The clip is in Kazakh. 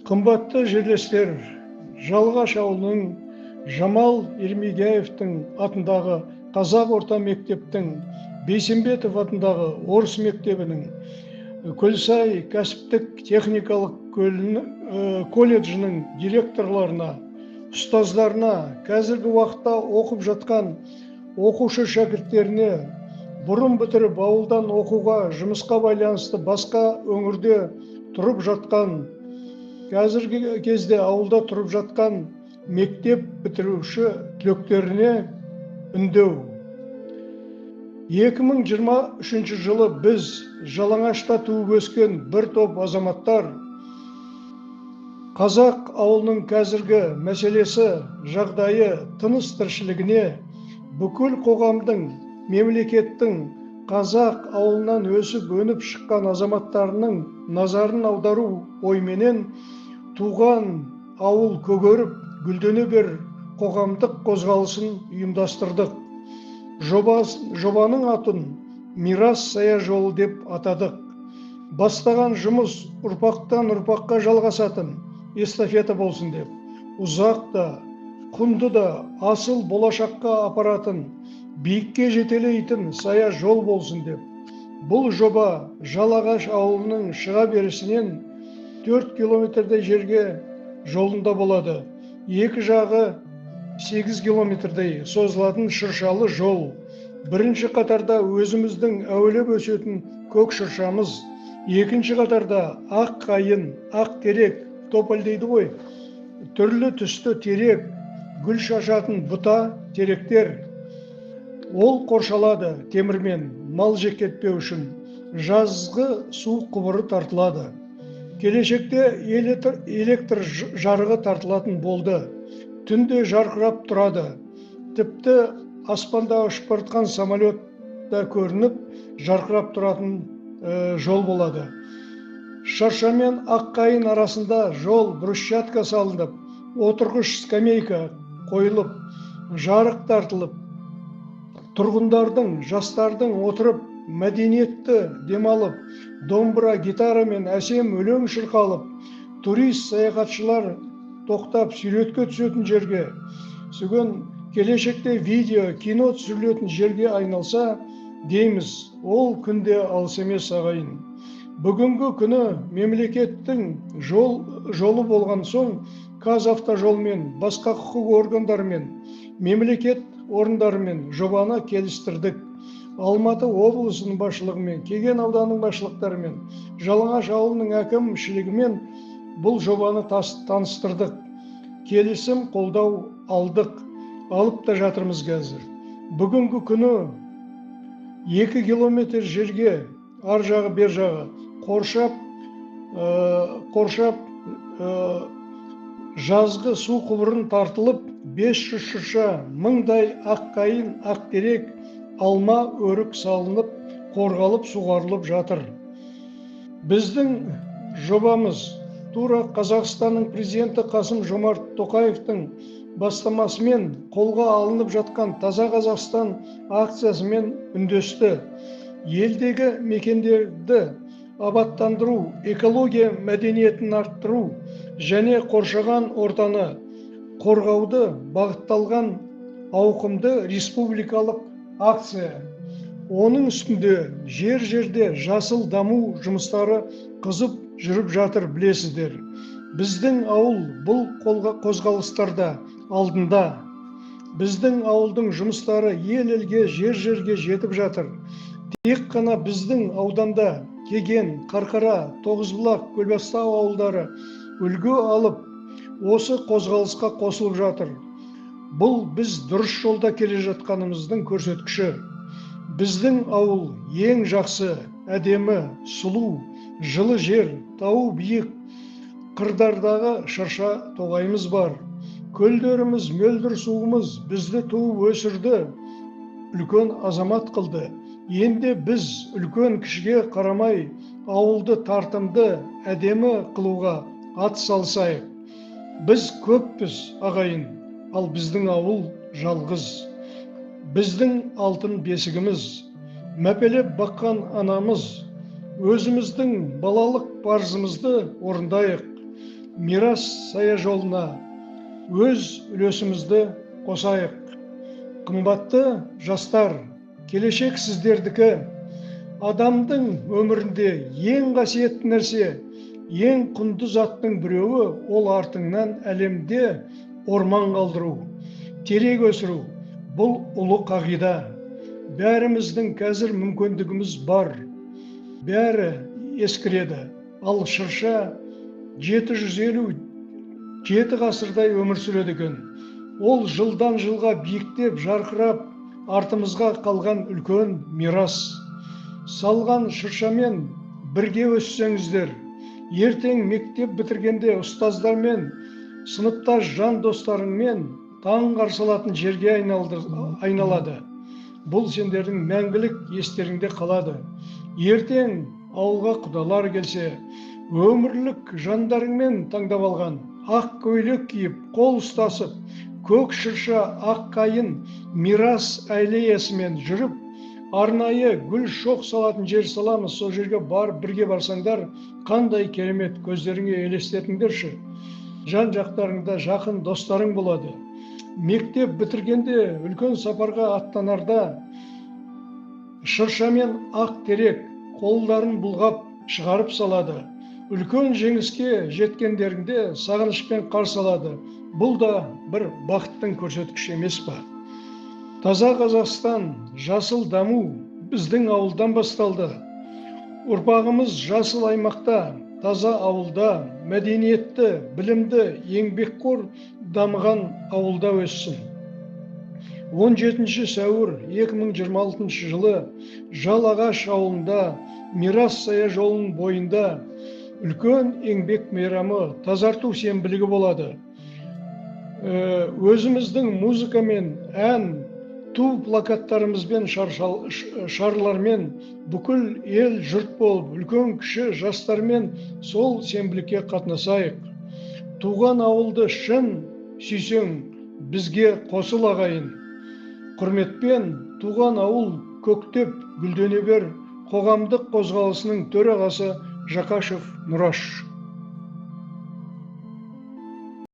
Қымбатты жерлестер, Жалғаш ауылының Жамал Ермегияевтің атындағы Қазақ орта мектептің, Бейсенбетов атындағы орыс мектебінің, Көлсай кәсіптік техникалық колледжінің директорларына, ұстаздарына, қазіргі уақытта оқып жатқан оқушы шәкірттеріне, бұрын бітіріп ауылдан оқуға, жұмысқа байланысты басқа өңірде тұрып жатқан, қазіргі кезде ауылда тұрып жатқан мектеп бітіруші түлектеріне үндеу. 2023 жылы біз Жалаңашта туып өскен бір топ азаматтар қазақ ауылының қазіргі мәселесі, жағдайы, тыныс тіршілігіне, бүкіл қоғамдың, мемлекеттің қазақ ауылынан өсіп өніп шыққан азаматтарының назарын аудару ойменен туған ауыл көгеріп гүлдене бер қоғамдық қозғалысын ұйымдастырдық. Жобаның атын Мирас Сая жолы деп атадық. Бастаған жұмыс ұрпақтан ұрпаққа жалғасатын эстафета болсын деп, ұзақ та, құнды да, асыл болашаққа апаратын, биікке жетелейтін сая жол болсын деп. Бұл жоба Жалағаш ауылының шыға берісінен 4 километрдей жерге жолында болады. Екі жағы 8 километрдей созылатын шыршалы жол. Бірінші қатарда өзіміздің әуелеп өсетін көк шыршамыз, екінші қатарда ақ қайын, ақ терек, тополь дейді ғой, түрлі түсті терек, гүл шашатын бұта теректер. Ол қоршалады темірмен, мал жекетпеу үшін. Жазғы су құбыры тартылады. Келешекте электр жарығы тартылатын болды. Түнде жарқырап тұрады. Тіпті аспанда ұшып бара самолет да көрініп, жарқырап тұратын жол болады. Шырша мен ақ қайын арасында жол брусчатка салынып, отырғыш скамейка қойылып, жарық тартылып, тұрғындардың, жастардың отырып, мәдениетті демалып, домбыра, гитара мен әсем өлең шырқалып, турист, саяхатшылар тоқтап суретке түсетін жерге, сөген келешекте видео, кино түсірілетін жерге айналса дейміз. Ол күнде алыс емес ағайын. Бүгінгі күні мемлекеттің жолы болған соң Қазавтожолмен, басқа құқық органдарымен, мемлекет орындарымен жобаны келістірдік. Алматы облысының басшылығымен, Кеген ауданының басшылықтарымен, Жалаңаш ауылының әкімшілігімен бұл жобаны таныстырдық. Келісім қолдау алдық, алып та жатырмыз қазір. Бүгінгі күні 2 километр жерге, ар жағы бер жағы қоршап жазғы су құбырын тартылып, 500 шырша, 1000-дай ақ қайын, ақ терек, алма, өрік салынып, қорғалып, суғарылып жатыр. Біздің жобамыз тура Қазақстанның президенті Қасым-Жомарт Тоқаевтың бастамасымен қолға алынып жатқан Таза Қазақстан акциясымен үндесті. Елдегі мекендерді абаттандыру, экология мәдениетін арттыру және қоршаған ортаны қорғауды бағытталған ауқымды республикалық акция. Оның үстінде жер-жерде жасыл даму жұмыстары қызып жүріп жатыр, білесіздер. Біздің ауыл бұл қозғалыстарда алдында. Біздің ауылдың жұмыстары ел-елге, жер-жерге жетіп жатыр. Тек қана біздің ауданда Кеген, Қарқара, Тоғызбұлақ, Көлбастау ауылдары үлгі алып, осы қозғалысқа қосылып жатыр. Бұл біз дұрыс жолда келе жатқанымыздың көрсеткіші. Біздің ауыл ең жақсы, әдемі, сұлу, жылы жер, тау биік, қырдардағы шырша тоғайымыз бар. Көлдеріміз, мөлдір суымыз бізді туып өсірді, үлкен азамат қылды. Енді біз үлкен кішіге қарамай, ауылды тартымды, әдемі қылуға ат салсайық. Біз көппіз ағайын, ал біздің ауыл жалғыз. Біздің алтын бесігіміз, мәпелеп баққан анамыз, өзіміздің балалық парызымызды орындайық. мирас саяжолына өз үлесімізді қосайық. Қымбатты жастар, келешек сіздердікі. Адамдың өмірінде ең қасиетті нәрсе, ең құнды заттың біреуі ол артыңнан әлемде орман қалдыру, терек өсіру. Бұл ұлы қағида. Бәріміздің қазір мүмкіндігіміз бар. Бәрі ескіреді. Ал шырша 757 ғасырдай өмір сүреді екен. Ол жылдан жылға биіктеп, жарқырап, артымызға қалған үлкен мирас. Салған шыршамен бірге өссеңіздер, ертең мектеп бітіргенде ұстаздармен, сыныптас жан достарыңмен таң қарсы алатын жерге айналады. Бұл сендердің мәңгілік естеріңде қалады. Ертең ауылға құдалар келсе, өмірлік жандарыңмен таңдап алған, ақ көйлек киіп, қол ұстасып, көк шырша, ақ қайын, мирас аллеясымен жүріп, арнайы гүл шоқ салатын жер саламыз. Сол жерге бірге барсаңдар, қандай керемет, көздеріңе елестетіңдерші. Жан жақтарыңда жақын достарың болады. Мектеп бітіргенде, үлкен сапарға аттанарда, шыршамен ақ терек қолдарын бұлғап шығарып салады. Үлкен жеңіске жеткендеріңде сағынышпен қарсы алады. Бұл да бір бақыттың көрсеткіші емес па? Таза Қазақстан, жасыл даму біздің ауылдан басталды. Ұрпағымыз жасыл аймақта, таза ауылда, мәдениетті, білімді, еңбекқор дамыған ауылда өссін. 17 сәуір 2026 жылы Жалағаш ауылында, мирас саяжолының бойында үлкен еңбек мейрамы, тазарту сенбілігі болады. Өзіміздің музыкамен, ән, ту плакаттарымызбен, шарлармен бүкіл ел жұрт болып, үлкен кіші жастармен сол сенбілікке қатынасайық. Туған ауылды шын сүйсең, бізге қосыл ағайын. Құрметпен, туған ауыл көктеп гүлдене бер. Қоғамдық қозғалысының төрағасы Жақашев Нұраш.